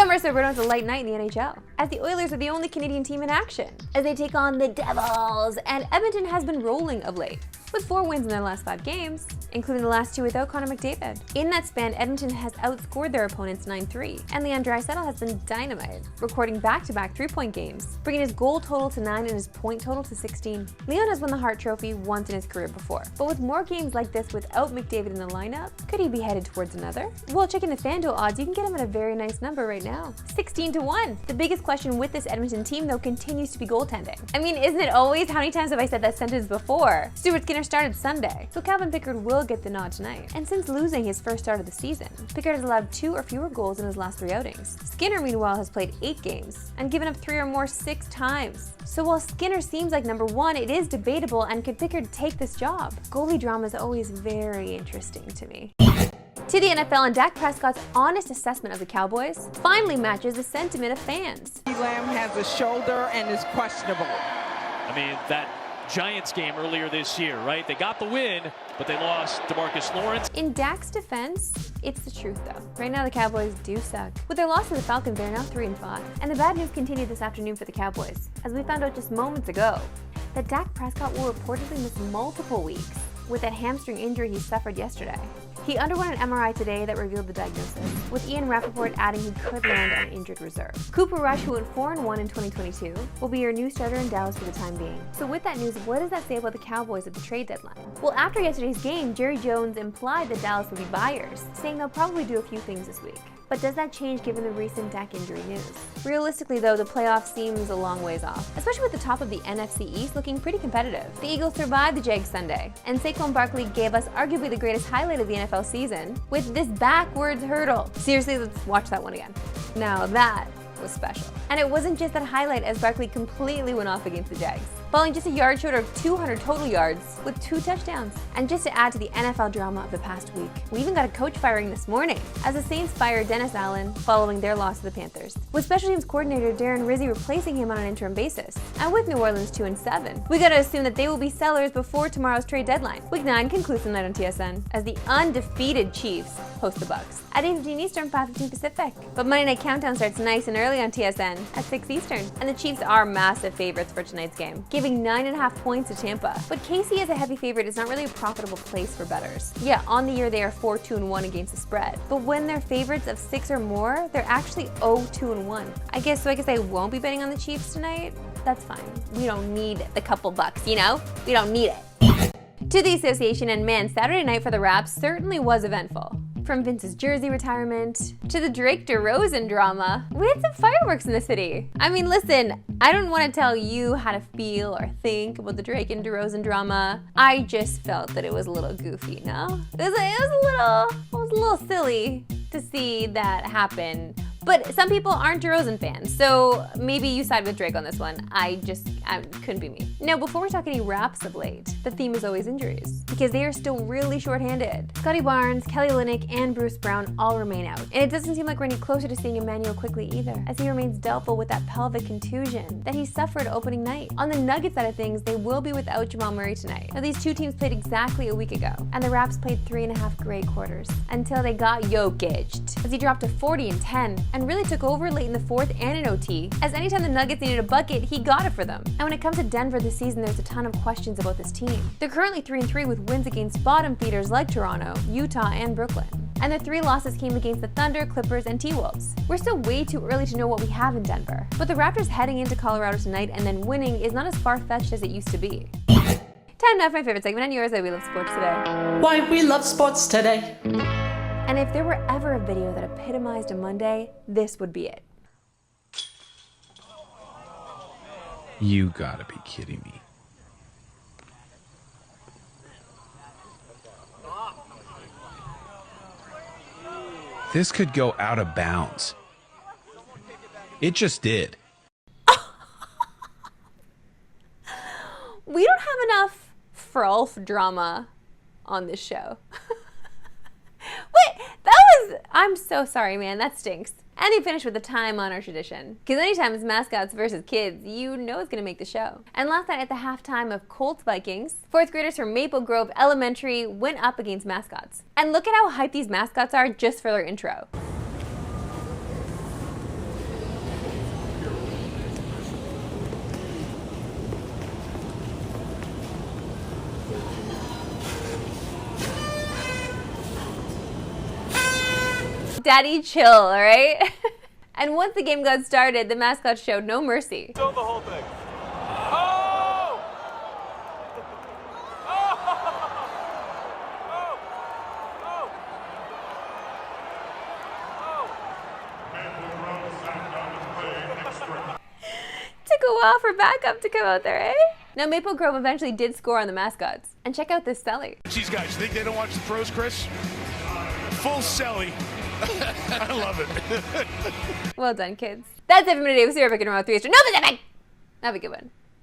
Summer so it's a light night in the NHL, as the Oilers are the only Canadian team in action, as they take on the Devils, and Edmonton has been rolling of late, with 4 wins in their last 5 games, including the last 2 without Connor McDavid. In that span, Edmonton has outscored their opponents 9-3, and Leon Draisaitl has been dynamite, recording back-to-back 3-point games, bringing his goal total to 9 and his point total to 16. Leon has won the Hart Trophy once in his career before, but with more games like this without McDavid in the lineup, could he be headed towards another? Well, checking the FanDuel odds, you can get him at a very nice number right now, 16-1. The biggest question with this Edmonton team, though, continues to be goaltending. I mean, isn't it always? How many times have I said that sentence before? Stuart Skinner started Sunday, so Calvin Pickard will get the nod tonight. And since losing his first start of the season, Pickard has allowed 2 or fewer goals in his last 3 outings. Skinner, meanwhile, has played 8 games and given up 3 or more 6 times. So while Skinner seems like number 1, it is debatable, and could Pickard take this job? Goalie drama is always very interesting to me. To the NFL, and Dak Prescott's honest assessment of the Cowboys finally matches the sentiment of fans. Lamb has a shoulder and is questionable. I mean, that Giants game earlier this year, right? They got the win, but they lost DeMarcus Lawrence. In Dak's defense, it's the truth though. Right now the Cowboys do suck. With their loss to the Falcons, they're now 3-5. And the bad news continued this afternoon for the Cowboys, as we found out just moments ago that Dak Prescott will reportedly miss multiple weeks with that hamstring injury he suffered yesterday. He underwent an MRI today that revealed the diagnosis, with Ian Rappaport adding he could land on injured reserve. Cooper Rush, who went 4-1 in 2022, will be your new starter in Dallas for the time being. So with that news, what does that say about the Cowboys at the trade deadline? Well, after yesterday's game, Jerry Jones implied that Dallas would be buyers, saying they'll probably do a few things this week. But does that change given the recent Dak injury news? Realistically though, the playoffs seems a long ways off, especially with the top of the NFC East looking pretty competitive. The Eagles survived the Jags Sunday, and Saquon Barkley gave us arguably the greatest highlight of the NFL season with this backwards hurdle. Seriously, let's watch that one again. Now that was special. And it wasn't just that highlight, as Barkley completely went off against the Jags, falling just a yard short of 200 total yards with 2 touchdowns. And just to add to the NFL drama of the past week, we even got a coach firing this morning, as the Saints fired Dennis Allen following their loss to the Panthers, with special teams coordinator Darren Rizzi replacing him on an interim basis. And with New Orleans 2-7, we gotta assume that they will be sellers before tomorrow's trade deadline. Week 9 concludes tonight on TSN, as the undefeated Chiefs host the Bucks at 8:15 Eastern, 5:15 Pacific. But Monday Night Countdown starts nice and early on TSN at 6 Eastern, and the Chiefs are massive favorites for tonight's game, giving 9.5 points to Tampa. But KC as a heavy favorite is not really a profitable place for bettors. Yeah, on the year they are 4-2-1 against the spread, but when they're favorites of 6 or more, they're actually 0-2-1. I guess I won't be betting on the Chiefs tonight. That's fine. We don't need the couple bucks, you know? We don't need it. To the association, and man, Saturday night for the Raps certainly was eventful. From Vince's jersey retirement to the Drake DeRozan drama, we had some fireworks in the city. I mean, listen, I don't want to tell you how to feel or think about the Drake and DeRozan drama. I just felt that it was a little goofy, no? It was a little silly to see that happen. But some people aren't DeRozan fans, so maybe you side with Drake on this one. I couldn't be me. Now, before we talk any Raps of late, the theme is always injuries, because they are still really short-handed. Scotty Barnes, Kelly Olynyk, and Bruce Brown all remain out. And it doesn't seem like we're any closer to seeing Emmanuel quickly either, as he remains doubtful with that pelvic contusion that he suffered opening night. On the Nuggets side of things, they will be without Jamal Murray tonight. Now, these two teams played exactly a week ago, and the Raps played 3.5 great quarters, until they got Jokic'd, as he dropped to 40 and 10, and really took over late in the 4th and in OT, as anytime the Nuggets needed a bucket, he got it for them. And when it comes to Denver this season, there's a ton of questions about this team. They're currently 3-3 with wins against bottom feeders like Toronto, Utah, and Brooklyn. And their 3 losses came against the Thunder, Clippers, and T-Wolves. We're still way too early to know what we have in Denver, but the Raptors heading into Colorado tonight and then winning is not as far-fetched as it used to be. Time now for my favorite segment on yours, We Love Sports Today. Why we love sports today. And if there were ever a video that epitomized a Monday, this would be it. You gotta be kidding me. This could go out of bounds. It just did. We don't have enough Frolf drama on this show. Wait, I'm so sorry, man, that stinks. And they finished with a time-honored tradition. Because anytime it's mascots versus kids, you know it's gonna make the show. And last night at the halftime of Colts Vikings, 4th graders from Maple Grove Elementary went up against mascots. And look at how hyped these mascots are just for their intro. Daddy, chill, all right? And once the game got started, the mascots showed no mercy. Show the whole thing. Oh! Took a while for backup to come out there, eh? Now, Maple Grove eventually did score on the mascots. And check out this celly. These guys think they don't watch the pros, Chris? Full celly. I love it. Well done, kids. That's it for me today. We'll see you back in tomorrow 3 Eastern. No Pacific! Have a good one.